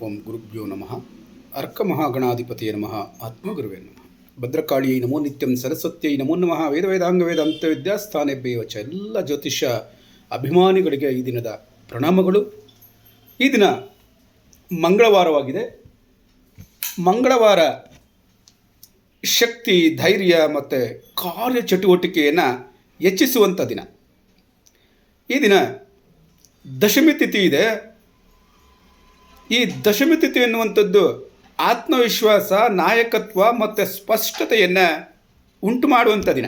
ಓಂ ಗುರುಭ್ಯೋ ನಮಃ. ಅರ್ಕ ಮಹಾಗಣಾಧಿಪತಿಯೇ ನಮಃ. ಆತ್ಮಗುರುವೇ ನಮಃ. ಭದ್ರಕಾಳಿಯೈ ನಮೋ ನಿತ್ಯಂ. ಸರಸ್ವತ್ಯೈ ನಮೋ ನಮಃ. ವೇದ ವೇದಾಂಗ ವೇದಾಂತ ವಿದ್ಯಾಸ್ಥಾನೇಭ್ಯೋ ಚ. ಎಲ್ಲ ಜ್ಯೋತಿಷ ಅಭಿಮಾನಿಗಳಿಗೆ ಈ ದಿನದ ಪ್ರಣಾಮಗಳು. ಈ ದಿನ ಮಂಗಳವಾರವಾಗಿದೆ. ಮಂಗಳವಾರ ಶಕ್ತಿ, ಧೈರ್ಯ ಮತ್ತು ಕಾರ್ಯಚಟುವಟಿಕೆಯನ್ನು ಹೆಚ್ಚಿಸುವಂಥ ದಿನ. ಈ ದಿನ ದಶಮಿ ತಿಥಿ ಇದೆ. ಈ ದಶಮಿ ತಿಥಿ ಎನ್ನುವಂಥದ್ದು ಆತ್ಮವಿಶ್ವಾಸ, ನಾಯಕತ್ವ ಮತ್ತು ಸ್ಪಷ್ಟತೆಯನ್ನು ಉಂಟು ಮಾಡುವಂಥ ದಿನ.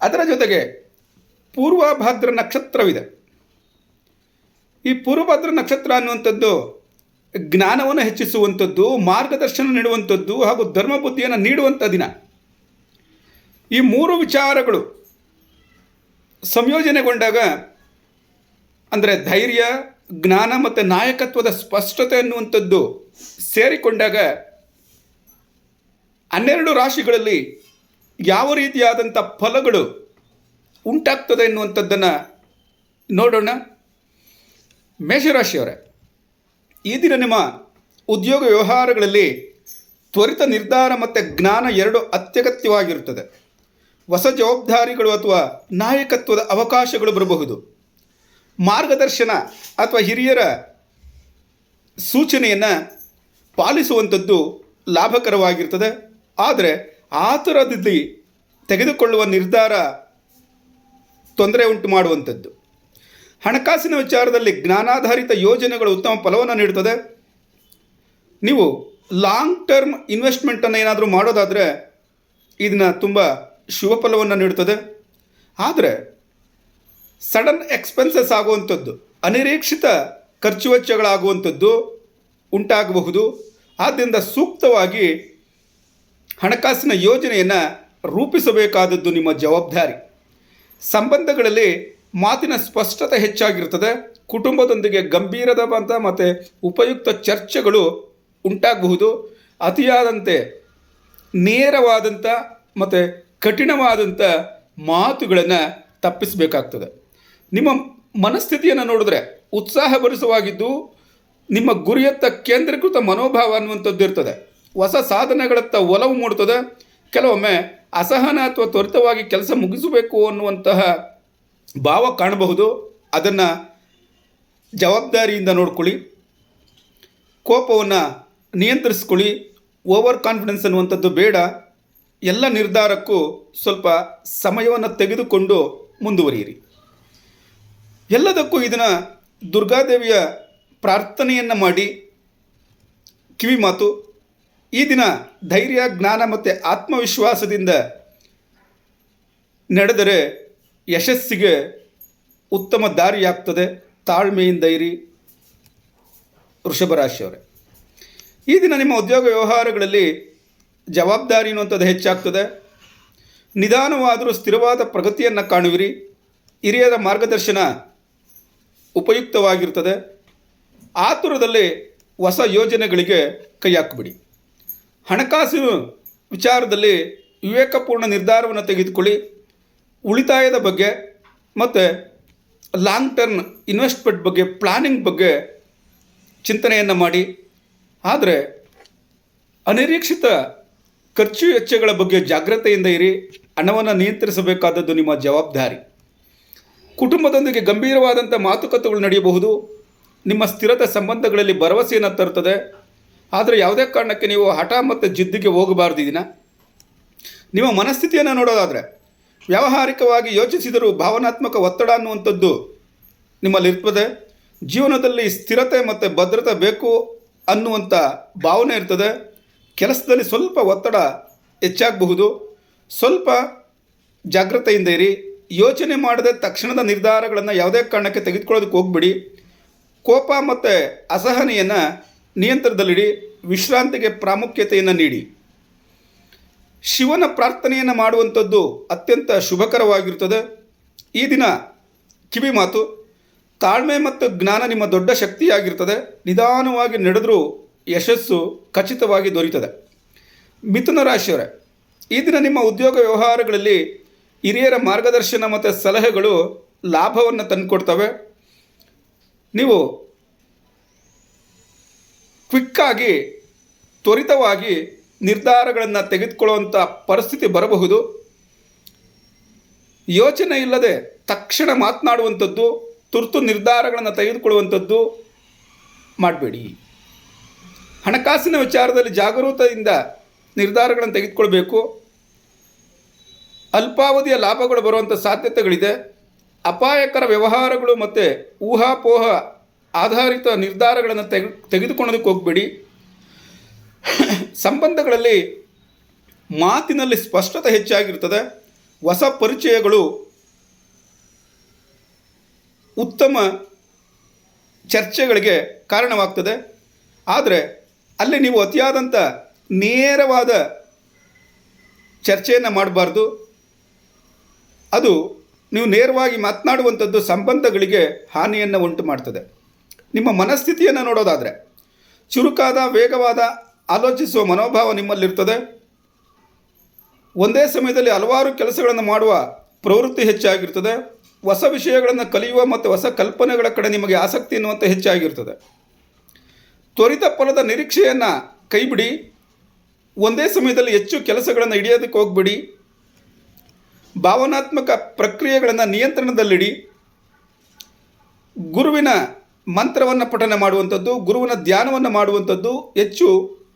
ಅದರ ಜೊತೆಗೆ ಪೂರ್ವಭಾದ್ರ ನಕ್ಷತ್ರವಿದೆ. ಈ ಪೂರ್ವಭಾದ್ರ ನಕ್ಷತ್ರ ಅನ್ನುವಂಥದ್ದು ಜ್ಞಾನವನ್ನು ಹೆಚ್ಚಿಸುವಂಥದ್ದು, ಮಾರ್ಗದರ್ಶನ ನೀಡುವಂಥದ್ದು ಹಾಗೂ ಧರ್ಮಬುದ್ಧಿಯನ್ನು ನೀಡುವಂಥ ದಿನ. ಈ ಮೂರು ವಿಚಾರಗಳು ಸಂಯೋಜನೆಗೊಂಡಾಗ, ಅಂದರೆ ಧೈರ್ಯ, ಜ್ಞಾನ ಮತ್ತು ನಾಯಕತ್ವದ ಸ್ಪಷ್ಟತೆ ಅನ್ನುವಂಥದ್ದು ಸೇರಿಕೊಂಡಾಗ 12 ರಾಶಿಗಳಲ್ಲಿ ಯಾವ ರೀತಿಯಾದಂಥ ಫಲಗಳು ಉಂಟಾಗ್ತದೆ ಎನ್ನುವಂಥದ್ದನ್ನು ನೋಡೋಣ. ಮೇಷರಾಶಿಯವರೇ, ಈ ದಿನ ನಿಮ್ಮ ಉದ್ಯೋಗ ವ್ಯವಹಾರಗಳಲ್ಲಿ ತ್ವರಿತ ನಿರ್ಧಾರ ಮತ್ತು ಜ್ಞಾನ ಎರಡು ಅತ್ಯಗತ್ಯವಾಗಿರುತ್ತದೆ. ಹೊಸ ಜವಾಬ್ದಾರಿಗಳು ಅಥವಾ ನಾಯಕತ್ವದ ಅವಕಾಶಗಳು ಬರಬಹುದು. ಮಾರ್ಗದರ್ಶನ ಅಥವಾ ಹಿರಿಯರ ಸೂಚನೆಯನ್ನು ಪಾಲಿಸುವಂಥದ್ದು ಲಾಭಕರವಾಗಿರ್ತದೆ. ಆದರೆ ಆತುರದಲ್ಲಿ ತೆಗೆದುಕೊಳ್ಳುವ ನಿರ್ಧಾರ ತೊಂದರೆ ಉಂಟು ಮಾಡುವಂಥದ್ದು. ಹಣಕಾಸಿನ ವಿಚಾರದಲ್ಲಿ ಜ್ಞಾನಾಧಾರಿತ ಯೋಜನೆಗಳು ಉತ್ತಮ ಫಲವನ್ನು ನೀಡುತ್ತದೆ. ನೀವು ಲಾಂಗ್ ಟರ್ಮ್ ಇನ್ವೆಸ್ಟ್ಮೆಂಟನ್ನು ಏನಾದರೂ ಮಾಡೋದಾದರೆ ಇದನ್ನು ತುಂಬ ಶುಭ ಫಲವನ್ನು ನೀಡುತ್ತದೆ. ಆದರೆ ಸಡನ್ ಎಕ್ಸ್ಪೆನ್ಸಸ್ ಆಗುವಂಥದ್ದು, ಅನಿರೀಕ್ಷಿತ ಖರ್ಚು ವೆಚ್ಚಗಳಾಗುವಂಥದ್ದು ಉಂಟಾಗಬಹುದು. ಆದ್ದರಿಂದ ಸೂಕ್ತವಾಗಿ ಹಣಕಾಸಿನ ಯೋಜನೆಯನ್ನು ರೂಪಿಸಬೇಕಾದದ್ದು ನಿಮ್ಮ ಜವಾಬ್ದಾರಿ. ಸಂಬಂಧಗಳಲ್ಲಿ ಮಾತಿನ ಸ್ಪಷ್ಟತೆ ಹೆಚ್ಚಾಗಿರ್ತದೆ. ಕುಟುಂಬದೊಂದಿಗೆ ಗಂಭೀರವಾದಂಥ ಮತ್ತು ಉಪಯುಕ್ತ ಚರ್ಚೆಗಳು ಉಂಟಾಗಬಹುದು. ಅತಿಯಾದಂತೆ ನೇರವಾದಂಥ ಮತ್ತು ಕಠಿಣವಾದಂಥ ಮಾತುಗಳನ್ನು ತಪ್ಪಿಸಬೇಕಾಗ್ತದೆ. ನಿಮ್ಮ ಮನಸ್ಥಿತಿಯನ್ನು ನೋಡಿದ್ರೆ ಉತ್ಸಾಹಭರಿತವಾಗಿದ್ದು ನಿಮ್ಮ ಗುರಿಯತ್ತ ಕೇಂದ್ರೀಕೃತ ಮನೋಭಾವ ಅನ್ನುವಂಥದ್ದು ಇರ್ತದೆ. ಹೊಸ ಸಾಧನೆಗಳತ್ತ ಒಲವು ಮೂಡುತ್ತದೆ. ಕೆಲವೊಮ್ಮೆ ಅಸಹನ ಅಥವಾ ತ್ವರಿತವಾಗಿ ಕೆಲಸ ಮುಗಿಸಬೇಕು ಅನ್ನುವಂತಹ ಭಾವ ಕಾಣಬಹುದು. ಅದನ್ನು ಜವಾಬ್ದಾರಿಯಿಂದ ನೋಡ್ಕೊಳ್ಳಿ. ಕೋಪವನ್ನು ನಿಯಂತ್ರಿಸ್ಕೊಳ್ಳಿ. ಓವರ್ ಕಾನ್ಫಿಡೆನ್ಸ್ ಅನ್ನುವಂಥದ್ದು ಬೇಡ. ಎಲ್ಲ ನಿರ್ಧಾರಕ್ಕೂ ಸ್ವಲ್ಪ ಸಮಯವನ್ನು ತೆಗೆದುಕೊಂಡು ಮುಂದುವರಿಯಿರಿ. ಎಲ್ಲದಕ್ಕೂ ಇದನ್ನು ದುರ್ಗಾದೇವಿಯ ಪ್ರಾರ್ಥನೆಯನ್ನು ಮಾಡಿ ಕಿವಿ ಮಾತು. ಈ ದಿನ ಧೈರ್ಯ, ಜ್ಞಾನ ಮತ್ತು ಆತ್ಮವಿಶ್ವಾಸದಿಂದ ನಡೆದರೆ ಯಶಸ್ಸಿಗೆ ಉತ್ತಮ ದಾರಿಯಾಗ್ತದೆ. ತಾಳ್ಮೆಯಿಂದ ಇರಿ. ವೃಷಭ ರಾಶಿಯವರೇ, ಈ ದಿನ ನಿಮ್ಮ ಉದ್ಯೋಗ ವ್ಯವಹಾರಗಳಲ್ಲಿ ಜವಾಬ್ದಾರಿ ಅನ್ನುವಂಥದ್ದು ಹೆಚ್ಚಾಗ್ತದೆ. ನಿಧಾನವಾದರೂ ಸ್ಥಿರವಾದ ಪ್ರಗತಿಯನ್ನು ಕಾಣುವಿರಿ. ಹಿರಿಯರ ಮಾರ್ಗದರ್ಶನ ಉಪಯುಕ್ತವಾಗಿರ್ತದೆ. ಆತುರದಲ್ಲಿ ಹೊಸ ಯೋಜನೆಗಳಿಗೆ ಕೈ ಹಾಕಿಬಿಡಿ. ಹಣಕಾಸಿನ ವಿಚಾರದಲ್ಲಿ ವಿವೇಕಪೂರ್ಣ ನಿರ್ಧಾರವನ್ನು ತೆಗೆದುಕೊಳ್ಳಿ. ಉಳಿತಾಯದ ಬಗ್ಗೆ ಮತ್ತು ಲಾಂಗ್ ಟರ್ಮ್ ಇನ್ವೆಸ್ಟ್ಮೆಂಟ್ ಬಗ್ಗೆ, ಪ್ಲಾನಿಂಗ್ ಬಗ್ಗೆ ಚಿಂತನೆಯನ್ನು ಮಾಡಿ. ಆದರೆ ಅನಿರೀಕ್ಷಿತ ಖರ್ಚು ವೆಚ್ಚಗಳ ಬಗ್ಗೆ ಜಾಗ್ರತೆಯಿಂದ ಇರಿ. ಹಣವನ್ನು ನಿಯಂತ್ರಿಸಬೇಕಾದದ್ದು ನಿಮ್ಮ ಜವಾಬ್ದಾರಿ. ಕುಟುಂಬದೊಂದಿಗೆ ಗಂಭೀರವಾದಂಥ ಮಾತುಕತೆಗಳು ನಡೆಯಬಹುದು. ನಿಮ್ಮ ಸ್ಥಿರತೆ ಸಂಬಂಧಗಳಲ್ಲಿ ಭರವಸೆಯನ್ನು ತರುತ್ತದೆ. ಆದರೆ ಯಾವುದೇ ಕಾರಣಕ್ಕೆ ನೀವು ಹಠ ಮತ್ತು ಜಿದ್ದಿಗೆ ಹೋಗಬಾರ್ದು. ದಿನ ನಿಮ್ಮ ಮನಸ್ಥಿತಿಯನ್ನು ನೋಡೋದಾದರೆ ವ್ಯಾವಹಾರಿಕವಾಗಿ ಯೋಚಿಸಿದರೂ ಭಾವನಾತ್ಮಕ ಒತ್ತಡ ಅನ್ನುವಂಥದ್ದು ನಿಮ್ಮಲ್ಲಿರ್ತದೆ. ಜೀವನದಲ್ಲಿ ಸ್ಥಿರತೆ ಮತ್ತು ಭದ್ರತೆ ಬೇಕು ಅನ್ನುವಂಥ ಭಾವನೆ ಇರ್ತದೆ. ಕೆಲಸದಲ್ಲಿ ಸ್ವಲ್ಪ ಒತ್ತಡ ಹೆಚ್ಚಾಗಬಹುದು. ಸ್ವಲ್ಪ ಜಾಗ್ರತೆಯಿಂದ ಇರಿ. ಯೋಚನೆ ಮಾಡದೆ ತಕ್ಷಣದ ನಿರ್ಧಾರಗಳನ್ನು ಯಾವುದೇ ಕಾರಣಕ್ಕೆ ತೆಗೆದುಕೊಳ್ಳೋದಕ್ಕೆ ಹೋಗ್ಬಿಡಿ. ಕೋಪ ಮತ್ತು ಅಸಹನೆಯನ್ನು ನಿಯಂತ್ರಣದಲ್ಲಿಡಿ. ವಿಶ್ರಾಂತಿಗೆ ಪ್ರಾಮುಖ್ಯತೆಯನ್ನು ನೀಡಿ. ಶಿವನ ಪ್ರಾರ್ಥನೆಯನ್ನು ಮಾಡುವಂಥದ್ದು ಅತ್ಯಂತ ಶುಭಕರವಾಗಿರುತ್ತದೆ. ಈ ದಿನ ಕಿವಿ ಮಾತು. ತಾಳ್ಮೆ ಮತ್ತು ಜ್ಞಾನ ನಿಮ್ಮ ದೊಡ್ಡ ಶಕ್ತಿಯಾಗಿರ್ತದೆ. ನಿಧಾನವಾಗಿ ನಡೆದರೂ ಯಶಸ್ಸು ಖಚಿತವಾಗಿ ದೊರೆಯುತ್ತದೆ. ಮಿಥುನ ರಾಶಿಯವರೇ, ಈ ದಿನ ನಿಮ್ಮ ಉದ್ಯೋಗ ವ್ಯವಹಾರಗಳಲ್ಲಿ ಹಿರಿಯರ ಮಾರ್ಗದರ್ಶನ ಮತ್ತು ಸಲಹೆಗಳು ಲಾಭವನ್ನು ತಂದುಕೊಡ್ತವೆ. ನೀವು ಕ್ವಿಕ್ಕಾಗಿ ತ್ವರಿತವಾಗಿ ನಿರ್ಧಾರಗಳನ್ನು ತೆಗೆದುಕೊಳ್ಳುವಂಥ ಪರಿಸ್ಥಿತಿ ಬರಬಹುದು. ಯೋಚನೆ ಇಲ್ಲದೆ ತಕ್ಷಣ ಮಾತನಾಡುವಂಥದ್ದು, ತುರ್ತು ನಿರ್ಧಾರಗಳನ್ನು ತೆಗೆದುಕೊಳ್ಳುವಂಥದ್ದು ಮಾಡಬೇಡಿ. ಹಣಕಾಸಿನ ವಿಚಾರದಲ್ಲಿ ಜಾಗರೂಕತೆಯಿಂದ ನಿರ್ಧಾರಗಳನ್ನು ತೆಗೆದುಕೊಳ್ಬೇಕು. ಅಲ್ಪಾವಧಿಯ ಲಾಭಗಳು ಬರುವಂಥ ಸಾಧ್ಯತೆಗಳಿದೆ. ಅಪಾಯಕರ ವ್ಯವಹಾರಗಳು ಮತ್ತು ಊಹಾಪೋಹ ಆಧಾರಿತ ನಿರ್ಧಾರಗಳನ್ನು ತೆಗೆದುಕೊಳ್ಳೋದಕ್ಕೆ ಹೋಗಬೇಡಿ. ಸಂಬಂಧಗಳಲ್ಲಿ ಮಾತಿನಲ್ಲಿ ಸ್ಪಷ್ಟತೆ ಹೆಚ್ಚಾಗಿರ್ತದೆ. ಹೊಸ ಪರಿಚಯಗಳು ಉತ್ತಮ ಚರ್ಚೆಗಳಿಗೆ ಕಾರಣವಾಗ್ತದೆ. ಆದರೆ ಅಲ್ಲಿ ನೀವು ಅತಿಯಾದಂಥ ನೇರವಾದ ಚರ್ಚೆಯನ್ನು ಮಾಡಬಾರ್ದು. ಅದು ನೀವು ನೇರವಾಗಿ ಮಾತನಾಡುವಂಥದ್ದು ಸಂಬಂಧಗಳಿಗೆ ಹಾನಿಯನ್ನು ಉಂಟು ಮಾಡ್ತದೆ. ನಿಮ್ಮ ಮನಸ್ಥಿತಿಯನ್ನು ನೋಡೋದಾದರೆ ಚುರುಕಾದ, ವೇಗವಾದ, ಆಲೋಚಿಸುವ ಮನೋಭಾವ ನಿಮ್ಮಲ್ಲಿರ್ತದೆ. ಒಂದೇ ಸಮಯದಲ್ಲಿ ಹಲವಾರು ಕೆಲಸಗಳನ್ನು ಮಾಡುವ ಪ್ರವೃತ್ತಿ ಹೆಚ್ಚಾಗಿರ್ತದೆ. ಹೊಸ ವಿಷಯಗಳನ್ನು ಕಲಿಯುವ ಮತ್ತು ಹೊಸ ಕಲ್ಪನೆಗಳ ಕಡೆ ನಿಮಗೆ ಆಸಕ್ತಿ ಎನ್ನುವಂಥ ಹೆಚ್ಚಾಗಿರ್ತದೆ. ತ್ವರಿತ ಫಲದ ನಿರೀಕ್ಷೆಯನ್ನು ಕೈಬಿಡಿ. ಒಂದೇ ಸಮಯದಲ್ಲಿ ಹೆಚ್ಚು ಕೆಲಸಗಳನ್ನು ಹಿಡಿಯೋದಕ್ಕೆ ಹೋಗ್ಬಿಡಿ. ಭಾವನಾತ್ಮಕ ಪ್ರಕ್ರಿಯೆಗಳನ್ನು ನಿಯಂತ್ರಣದಲ್ಲಿಡಿ. ಗುರುವಿನ ಮಂತ್ರವನ್ನು ಪಠನೆ ಮಾಡುವಂಥದ್ದು, ಗುರುವಿನ ಧ್ಯಾನವನ್ನು ಮಾಡುವಂಥದ್ದು ಹೆಚ್ಚು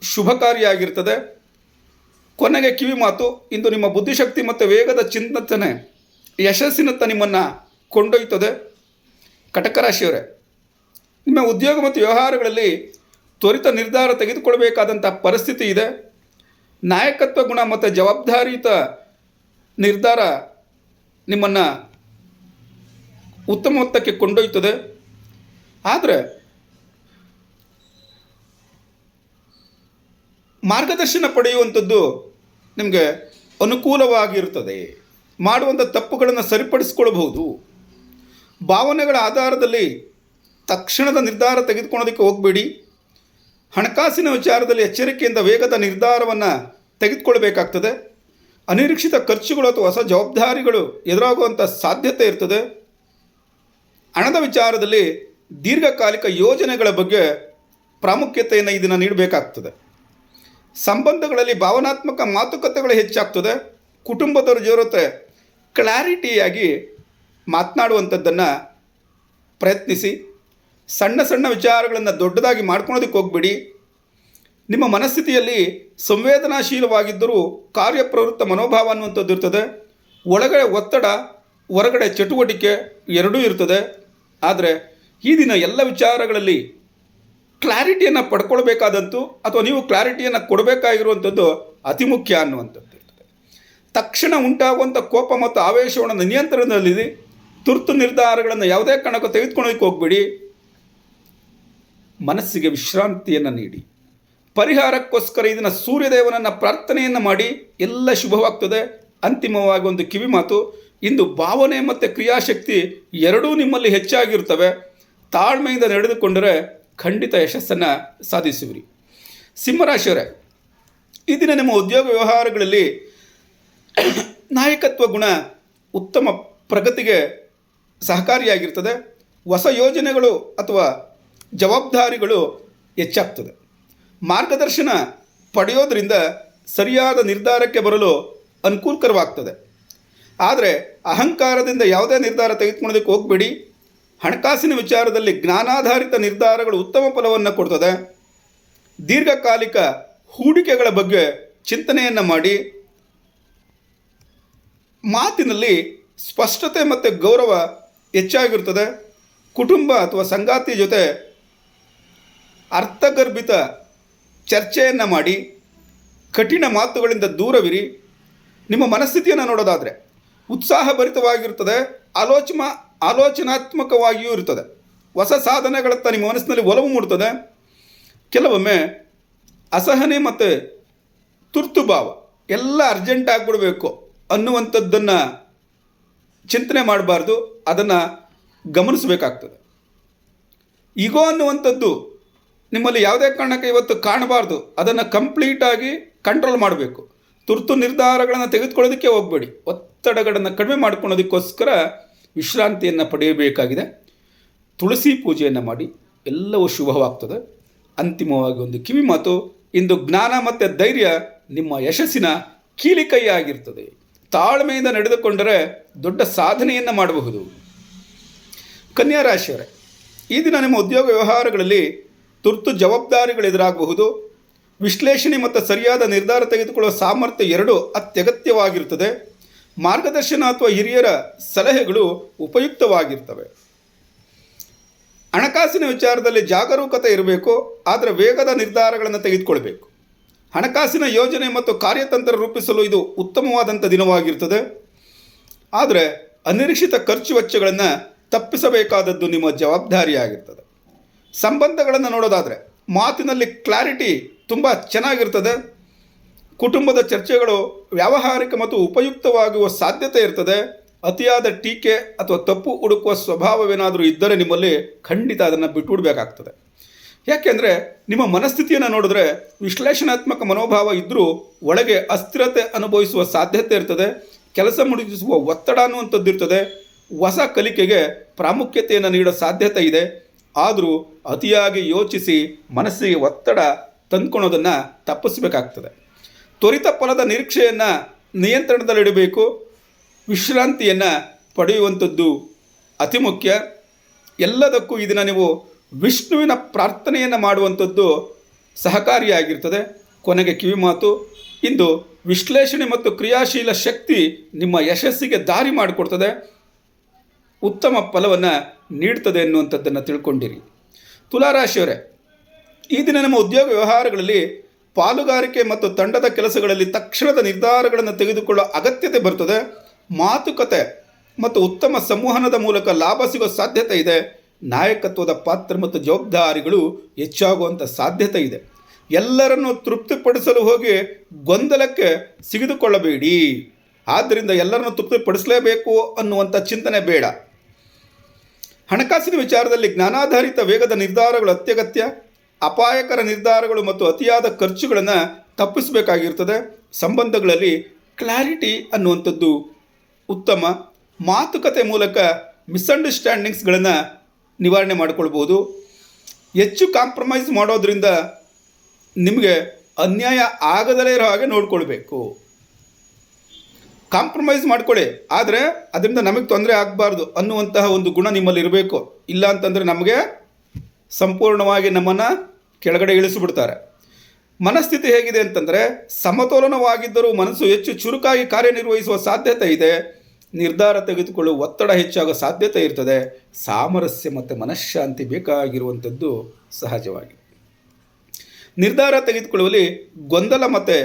ಶುಭಕಾರಿಯಾಗಿರ್ತದೆ. ಕೊನೆಗೆ ಕಿವಿ ಮಾತು, ಇಂದು ನಿಮ್ಮ ಬುದ್ಧಿಶಕ್ತಿ ಮತ್ತು ವೇಗದ ಚಿಂತನೆ ಯಶಸ್ಸಿನತ್ತ ನಿಮ್ಮನ್ನು ಕೊಂಡೊಯ್ತದೆ. ಕಟಕ ರಾಶಿಯವರೇ, ನಿಮ್ಮ ಉದ್ಯೋಗ ಮತ್ತು ವ್ಯವಹಾರಗಳಲ್ಲಿ ತ್ವರಿತ ನಿರ್ಧಾರ ತೆಗೆದುಕೊಳ್ಳಬೇಕಾದಂಥ ಪರಿಸ್ಥಿತಿ ಇದೆ. ನಾಯಕತ್ವ ಗುಣ ಮತ್ತು ಜವಾಬ್ದಾರಿಯುತ ನಿರ್ಧಾರ ನಿಮ್ಮನ್ನು ಉತ್ತಮ ಮೊತ್ತಕ್ಕೆ ಕೊಂಡೊಯ್ತದೆ. ಆದರೆ ಮಾರ್ಗದರ್ಶನ ಪಡೆಯುವಂಥದ್ದು ನಿಮಗೆ ಅನುಕೂಲವಾಗಿರುತ್ತದೆ. ಮಾಡುವಂಥ ತಪ್ಪುಗಳನ್ನು ಸರಿಪಡಿಸ್ಕೊಳ್ಬಹುದು. ಭಾವನೆಗಳ ಆಧಾರದಲ್ಲಿ ತಕ್ಷಣದ ನಿರ್ಧಾರ ತೆಗೆದುಕೊಳ್ಳೋದಕ್ಕೆ ಹೋಗಬೇಡಿ. ಹಣಕಾಸಿನ ವಿಚಾರದಲ್ಲಿ ಎಚ್ಚರಿಕೆಯಿಂದ ವೇಗದ ನಿರ್ಧಾರವನ್ನು ತೆಗೆದುಕೊಳ್ಬೇಕಾಗ್ತದೆ. ಅನಿರೀಕ್ಷಿತ ಖರ್ಚುಗಳು ಅಥವಾ ಹೊಸ ಜವಾಬ್ದಾರಿಗಳು ಎದುರಾಗುವಂಥ ಸಾಧ್ಯತೆ ಇರ್ತದೆ. ಹಣದ ವಿಚಾರದಲ್ಲಿ ದೀರ್ಘಕಾಲಿಕ ಯೋಜನೆಗಳ ಬಗ್ಗೆ ಪ್ರಾಮುಖ್ಯತೆಯನ್ನು ಈ ದಿನ ನೀಡಬೇಕಾಗ್ತದೆ. ಸಂಬಂಧಗಳಲ್ಲಿ ಭಾವನಾತ್ಮಕ ಮಾತುಕತೆಗಳು ಹೆಚ್ಚಾಗ್ತದೆ. ಕುಟುಂಬದವರ ಜೊತೆ ಕ್ಲಾರಿಟಿಯಾಗಿ ಮಾತನಾಡುವಂಥದ್ದನ್ನು ಪ್ರಯತ್ನಿಸಿ. ಸಣ್ಣ ಸಣ್ಣ ವಿಚಾರಗಳನ್ನು ದೊಡ್ಡದಾಗಿ ಮಾಡ್ಕೊಳೋದಕ್ಕೆ ಹೋಗಬೇಡಿ. ನಿಮ್ಮ ಮನಸ್ಥಿತಿಯಲ್ಲಿ ಸಂವೇದನಾಶೀಲವಾಗಿದ್ದರೂ ಕಾರ್ಯಪ್ರವೃತ್ತ ಮನೋಭಾವ ಅನ್ನುವಂಥದ್ದು ಇರ್ತದೆ. ಒಳಗಡೆ ಒತ್ತಡ, ಹೊರಗಡೆ ಚಟುವಟಿಕೆ ಎರಡೂ ಇರ್ತದೆ. ಆದರೆ ಈ ದಿನ ಎಲ್ಲ ವಿಚಾರಗಳಲ್ಲಿ ಕ್ಲಾರಿಟಿಯನ್ನು ಪಡ್ಕೊಳ್ಬೇಕಾದಂತು ಅಥವಾ ನೀವು ಕ್ಲಾರಿಟಿಯನ್ನು ಕೊಡಬೇಕಾಗಿರುವಂಥದ್ದು ಅತಿ ಮುಖ್ಯ ಅನ್ನುವಂಥದ್ದು ಇರ್ತದೆ. ತಕ್ಷಣ ಉಂಟಾಗುವಂಥ ಕೋಪ ಮತ್ತು ಆವೇಶವನ್ನು ನಿಯಂತ್ರಣದಲ್ಲಿದೆ. ತುರ್ತು ನಿರ್ಧಾರಗಳನ್ನು ಯಾವುದೇ ಕಾರಣಕ್ಕೂ ತೆಗೆದುಕೊಳ್ಳೋದಕ್ಕೆ ಹೋಗಬೇಡಿ. ಮನಸ್ಸಿಗೆ ವಿಶ್ರಾಂತಿಯನ್ನು ನೀಡಿ. ಪರಿಹಾರಕ್ಕೋಸ್ಕರ ಇದನ್ನು ಸೂರ್ಯದೇವನನ್ನು ಪ್ರಾರ್ಥನೆಯನ್ನು ಮಾಡಿ. ಎಲ್ಲ ಶುಭವಾಗ್ತದೆ. ಅಂತಿಮವಾಗಿ ಒಂದು ಕಿವಿ ಮಾತು, ಇಂದು ಭಾವನೆ ಮತ್ತು ಕ್ರಿಯಾಶಕ್ತಿ ಎರಡೂ ನಿಮ್ಮಲ್ಲಿ ಹೆಚ್ಚಾಗಿರ್ತವೆ. ತಾಳ್ಮೆಯಿಂದ ನಡೆದುಕೊಂಡರೆ ಖಂಡಿತ ಯಶಸ್ಸನ್ನು ಸಾಧಿಸುವಿರಿ. ಸಿಂಹರಾಶಿಯವರೇ, ಈ ದಿನ ನಿಮ್ಮ ಉದ್ಯೋಗ ವ್ಯವಹಾರಗಳಲ್ಲಿ ನಾಯಕತ್ವ ಗುಣ ಉತ್ತಮ ಪ್ರಗತಿಗೆ ಸಹಕಾರಿಯಾಗಿರ್ತದೆ. ಹೊಸ ಯೋಜನೆಗಳು ಅಥವಾ ಜವಾಬ್ದಾರಿಗಳು ಹೆಚ್ಚಾಗ್ತದೆ. ಮಾರ್ಗದರ್ಶನ ಪಡೆಯೋದರಿಂದ ಸರಿಯಾದ ನಿರ್ಧಾರಕ್ಕೆ ಬರಲು ಅನುಕೂಲಕರವಾಗ್ತದೆ. ಆದರೆ ಅಹಂಕಾರದಿಂದ ಯಾವುದೇ ನಿರ್ಧಾರ ತೆಗೆದುಕೊಳ್ಳೋದಕ್ಕೆ ಹೋಗಬೇಡಿ. ಹಣಕಾಸಿನ ವಿಚಾರದಲ್ಲಿ ಜ್ಞಾನಾಧಾರಿತ ನಿರ್ಧಾರಗಳು ಉತ್ತಮ ಫಲವನ್ನು ಕೊಡ್ತದೆ. ದೀರ್ಘಕಾಲಿಕ ಹೂಡಿಕೆಗಳ ಬಗ್ಗೆ ಚಿಂತನೆಯನ್ನು ಮಾಡಿ. ಮಾತಿನಲ್ಲಿ ಸ್ಪಷ್ಟತೆ ಮತ್ತು ಗೌರವ ಹೆಚ್ಚಾಗಿರ್ತದೆ. ಕುಟುಂಬ ಅಥವಾ ಸಂಗಾತಿ ಜೊತೆ ಅರ್ಥಗರ್ಭಿತ ಚರ್ಚೆಯನ್ನು ಮಾಡಿ. ಕಠಿಣ ಮಾತುಗಳಿಂದ ದೂರವಿರಿ. ನಿಮ್ಮ ಮನಸ್ಥಿತಿಯನ್ನು ನೋಡೋದಾದರೆ ಉತ್ಸಾಹಭರಿತವಾಗಿರ್ತದೆ. ಆಲೋಚನಾತ್ಮಕವಾಗಿಯೂ ಇರ್ತದೆ. ಹೊಸ ಸಾಧನೆಗಳತ್ತ ನಿಮ್ಮ ಮನಸ್ಸಿನಲ್ಲಿ ಒಲವು ಮೂಡುತ್ತದೆ. ಕೆಲವೊಮ್ಮೆ ಅಸಹನೆ ಮತ್ತು ತುರ್ತು ಭಾವ, ಎಲ್ಲ ಅರ್ಜೆಂಟ್ ಆಗಿಬಿಡಬೇಕು ಅನ್ನುವಂಥದ್ದನ್ನು ಚಿಂತನೆ ಮಾಡಬಾರ್ದು. ಅದನ್ನು ಗಮನಿಸಬೇಕಾಗ್ತದೆ. ಈಗೋ ಅನ್ನುವಂಥದ್ದು ನಿಮ್ಮಲ್ಲಿ ಯಾವುದೇ ಕಾರಣಕ್ಕೆ ಇವತ್ತು ಕಾಣಬಾರ್ದು. ಅದನ್ನು ಕಂಪ್ಲೀಟಾಗಿ ಕಂಟ್ರೋಲ್ ಮಾಡಬೇಕು. ತುರ್ತು ನಿರ್ಧಾರಗಳನ್ನು ತೆಗೆದುಕೊಳ್ಳೋದಕ್ಕೆ ಹೋಗಬೇಡಿ. ಒತ್ತಡಗಳನ್ನು ಕಡಿಮೆ ಮಾಡ್ಕೊಳ್ಳೋದಕ್ಕೋಸ್ಕರ ವಿಶ್ರಾಂತಿಯನ್ನು ಪಡೆಯಬೇಕಾಗಿದೆ. ತುಳಸಿ ಪೂಜೆಯನ್ನು ಮಾಡಿ. ಎಲ್ಲವೂ ಶುಭವಾಗ್ತದೆ. ಅಂತಿಮವಾಗಿ ಒಂದು ಕಿವಿ ಮಾತು, ಇಂದು ಜ್ಞಾನ ಮತ್ತು ಧೈರ್ಯ ನಿಮ್ಮ ಯಶಸ್ಸಿನ ಕೀಲಿಕೈ ಆಗಿರ್ತದೆ. ತಾಳ್ಮೆಯಿಂದ ನಡೆದುಕೊಂಡರೆ ದೊಡ್ಡ ಸಾಧನೆಯನ್ನು ಮಾಡಬಹುದು. ಕನ್ಯಾ ರಾಶಿಯವರೇ, ಈ ದಿನ ನಿಮ್ಮ ಉದ್ಯೋಗ ವ್ಯವಹಾರಗಳಲ್ಲಿ ತುರ್ತು ಜವಾಬ್ದಾರಿಗಳು ಎದುರಾಗಬಹುದು. ವಿಶ್ಲೇಷಣೆ ಮತ್ತು ಸರಿಯಾದ ನಿರ್ಧಾರ ತೆಗೆದುಕೊಳ್ಳುವ ಸಾಮರ್ಥ್ಯ ಎರಡೂ ಅತ್ಯಗತ್ಯವಾಗಿರುತ್ತದೆ. ಮಾರ್ಗದರ್ಶನ ಅಥವಾ ಹಿರಿಯರ ಸಲಹೆಗಳು ಉಪಯುಕ್ತವಾಗಿರ್ತವೆ. ಹಣಕಾಸಿನ ವಿಚಾರದಲ್ಲಿ ಜಾಗರೂಕತೆ ಇರಬೇಕು, ಆದರೆ ವೇಗದ ನಿರ್ಧಾರಗಳನ್ನು ತೆಗೆದುಕೊಳ್ಬೇಕು. ಹಣಕಾಸಿನ ಯೋಜನೆ ಮತ್ತು ಕಾರ್ಯತಂತ್ರ ರೂಪಿಸಲು ಇದು ಉತ್ತಮವಾದಂಥ ದಿನವಾಗಿರ್ತದೆ. ಆದರೆ ಅನಿರೀಕ್ಷಿತ ಖರ್ಚು ವೆಚ್ಚಗಳನ್ನು ತಪ್ಪಿಸಬೇಕಾದದ್ದು ನಿಮ್ಮ ಜವಾಬ್ದಾರಿಯಾಗಿರ್ತದೆ. ಸಂಬಂಧಗಳನ್ನು ನೋಡೋದಾದರೆ ಮಾತಿನಲ್ಲಿ ಕ್ಲಾರಿಟಿ ತುಂಬ ಚೆನ್ನಾಗಿರ್ತದೆ. ಕುಟುಂಬದ ಚರ್ಚೆಗಳು ವ್ಯಾವಹಾರಿಕ ಮತ್ತು ಉಪಯುಕ್ತವಾಗುವ ಸಾಧ್ಯತೆ ಇರ್ತದೆ. ಅತಿಯಾದ ಟೀಕೆ ಅಥವಾ ತಪ್ಪು ಹುಡುಕುವ ಸ್ವಭಾವವೇನಾದರೂ ಇದ್ದರೆ ನಿಮ್ಮಲ್ಲಿ ಖಂಡಿತ ಅದನ್ನು ಬಿಟ್ಟುಬಿಡಬೇಕಾಗ್ತದೆ. ಯಾಕೆಂದರೆ ನಿಮ್ಮ ಮನಸ್ಥಿತಿಯನ್ನು ನೋಡಿದ್ರೆ ವಿಶ್ಲೇಷಣಾತ್ಮಕ ಮನೋಭಾವ ಇದ್ದರೂ ಒಳಗೆ ಅಸ್ಥಿರತೆ ಅನುಭವಿಸುವ ಸಾಧ್ಯತೆ ಇರ್ತದೆ. ಕೆಲಸ ಮುಗಿಸುವ ಒತ್ತಡ ಅನ್ನುವಂಥದ್ದು ಇರ್ತದೆ. ಹೊಸ ಕಲಿಕೆಗೆ ಪ್ರಾಮುಖ್ಯತೆಯನ್ನು ನೀಡೋ ಸಾಧ್ಯತೆ ಇದೆ. ಆದರೂ ಅತಿಯಾಗಿ ಯೋಚಿಸಿ ಮನಸ್ಸಿಗೆ ಒತ್ತಡ ತಂದ್ಕೊಳೋದನ್ನು ತಪ್ಪಿಸಬೇಕಾಗ್ತದೆ. ತ್ವರಿತ ಫಲದ ನಿರೀಕ್ಷೆಯನ್ನು ನಿಯಂತ್ರಣದಲ್ಲಿಡಬೇಕು. ವಿಶ್ರಾಂತಿಯನ್ನು ಪಡೆಯುವಂಥದ್ದು ಅತಿ ಮುಖ್ಯ. ಎಲ್ಲದಕ್ಕೂ ಈ ದಿನ ನೀವು ವಿಷ್ಣುವಿನ ಪ್ರಾರ್ಥನೆಯನ್ನು ಮಾಡುವಂಥದ್ದು ಸಹಕಾರಿಯಾಗಿರ್ತದೆ. ಕೊನೆಗೆ ಕಿವಿ ಮಾತು, ಇಂದು ವಿಶ್ಲೇಷಣೆ ಮತ್ತು ಕ್ರಿಯಾಶೀಲ ಶಕ್ತಿ ನಿಮ್ಮ ಯಶಸ್ಸಿಗೆ ದಾರಿ ಮಾಡಿಕೊಡ್ತದೆ, ಉತ್ತಮ ಫಲವನ್ನು ನೀಡ್ತದೆ ಎನ್ನುವಂಥದ್ದನ್ನು ತಿಳ್ಕೊಂಡಿರಿ. ತುಲಾರಾಶಿಯವರೇ, ಈ ದಿನ ನಮ್ಮ ಉದ್ಯೋಗ ವ್ಯವಹಾರಗಳಲ್ಲಿ ಪಾಲುಗಾರಿಕೆ ಮತ್ತು ತಂಡದ ಕೆಲಸಗಳಲ್ಲಿ ತಕ್ಷಣದ ನಿರ್ಧಾರಗಳನ್ನು ತೆಗೆದುಕೊಳ್ಳುವ ಅಗತ್ಯತೆ ಬರ್ತದೆ. ಮಾತುಕತೆ ಮತ್ತು ಉತ್ತಮ ಸಂವಹನದ ಮೂಲಕ ಲಾಭ ಸಿಗೋ ಸಾಧ್ಯತೆ ಇದೆ. ನಾಯಕತ್ವದ ಪಾತ್ರ ಮತ್ತು ಜವಾಬ್ದಾರಿಗಳು ಹೆಚ್ಚಾಗುವಂಥ ಸಾಧ್ಯತೆ ಇದೆ. ಎಲ್ಲರನ್ನು ತೃಪ್ತಿಪಡಿಸಲು ಹೋಗಿ ಗೊಂದಲಕ್ಕೆ ಸಿಗಿದುಕೊಳ್ಳಬೇಡಿ. ಆದ್ದರಿಂದ ಎಲ್ಲರನ್ನು ತೃಪ್ತಿಪಡಿಸಲೇಬೇಕು ಅನ್ನುವಂಥ ಚಿಂತನೆ ಬೇಡ. ಹಣಕಾಸಿನ ವಿಚಾರದಲ್ಲಿ ಜ್ಞಾನಾಧಾರಿತ ವೇಗದ ನಿರ್ಧಾರಗಳು ಅತ್ಯಗತ್ಯ. ಅಪಾಯಕರ ನಿರ್ಧಾರಗಳು ಮತ್ತು ಅತಿಯಾದ ಖರ್ಚುಗಳನ್ನು ತಪ್ಪಿಸಬೇಕಾಗಿರ್ತದೆ. ಸಂಬಂಧಗಳಲ್ಲಿ ಕ್ಲಾರಿಟಿ ಅನ್ನುವಂಥದ್ದು ಉತ್ತಮ. ಮಾತುಕತೆ ಮೂಲಕ ಮಿಸ್ಅಂಡರ್ಸ್ಟ್ಯಾಂಡಿಂಗ್ಸ್ಗಳನ್ನು ನಿವಾರಣೆ ಮಾಡಿಕೊಳ್ಬೋದು. ಹೆಚ್ಚು ಕಾಂಪ್ರಮೈಸ್ ಮಾಡೋದ್ರಿಂದ ನಿಮಗೆ ಅನ್ಯಾಯ ಆಗದಲೇ ಇರೋ ಹಾಗೆ ನೋಡ್ಕೊಳ್ಬೇಕು. ಕಾಂಪ್ರಮೈಸ್ ಮಾಡ್ಕೊಳ್ಳಿ, ಆದರೆ ಅದರಿಂದ ನಮಗೆ ತೊಂದರೆ ಆಗಬಾರ್ದು ಅನ್ನುವಂತಹ ಒಂದು ಗುಣ ನಿಮ್ಮಲ್ಲಿ ಇರಬೇಕು. ಇಲ್ಲ ಅಂತಂದರೆ ನಮಗೆ ಸಂಪೂರ್ಣವಾಗಿ ನಮ್ಮನ್ನು ಕೆಳಗಡೆ ಇಳಿಸಿಬಿಡ್ತಾರೆ. ಮನಸ್ಥಿತಿ ಹೇಗಿದೆ ಅಂತಂದರೆ ಸಮತೋಲನವಾಗಿದ್ದರೂ ಮನಸ್ಸು ಹೆಚ್ಚು ಚುರುಕಾಗಿ ಕಾರ್ಯನಿರ್ವಹಿಸುವ ಸಾಧ್ಯತೆ ಇದೆ. ನಿರ್ಧಾರ ತೆಗೆದುಕೊಳ್ಳುವ ಒತ್ತಡ ಹೆಚ್ಚಾಗೋ ಸಾಧ್ಯತೆ ಇರ್ತದೆ. ಸಾಮರಸ್ಯ ಮತ್ತು ಮನಃಶಾಂತಿ ಬೇಕಾಗಿರುವಂಥದ್ದು ಸಹಜವಾಗಿದೆ. ನಿರ್ಧಾರ ತೆಗೆದುಕೊಳ್ಳುವಲ್ಲಿ ಗೊಂದಲ ಮತ್ತು